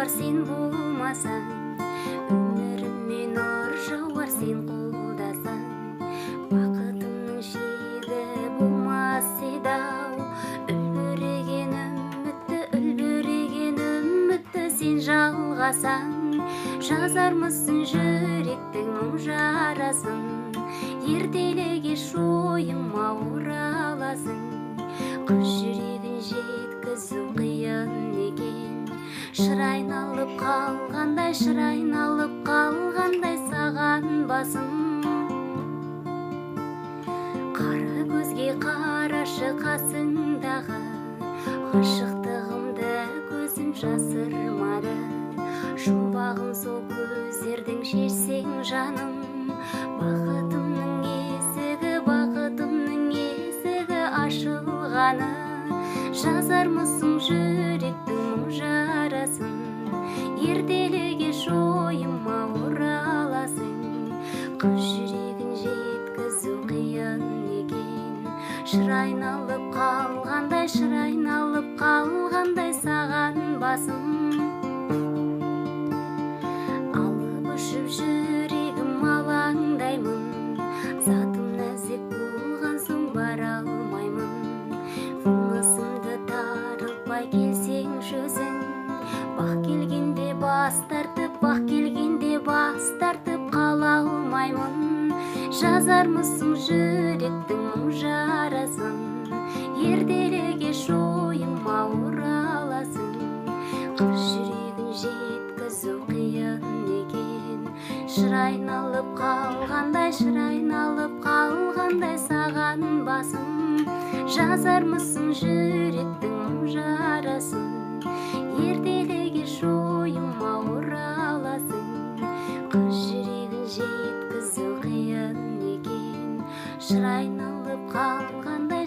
жауар сен болмасаң, өміріме нұр жауар сен қолдасаң, бақытымның шегі болмас еді-ау. Үлбіреген үмітті сен жалғасаң, жазармысың жүректің мұң жарасын, ертелі кеш ойыма ораласың. Қыз жүрегін жеткізу қиын екен, шыр айналып қалғандай саған басым. Қара көзге қарашы қасыңдағы, ғашықтығымды көзім жасырмады. Жұмбағым сол көздердің шешсең жаным, бақытымның есігі ашылғаны. Жазармысың жүректің мұң жарасын, ертелі кеш ойыма ораласың. Қыз жүрегін жеткізу қиын екен, шыр айналып қалғандай саған басым. Алып ұшып жүрегім алаңдаймын, затым нәзік болған соң бара алмаймын. Тынысымды тарылтпай келсең жүзің, бақ келгенде бас тартып қала алмаймын. Жазармысың жүректің мұң жарасын, ертелі кеш ойыма ораласың. Қыз жүрегін жеткізу қиын екен, шыр айналып қалғандай саған басым. Жазармысың жүректің мұң жарасын, ертелі кеш ойыма ораласың. Қыз жүрегін жеткізу қиын екен, шыр айналып қалғандай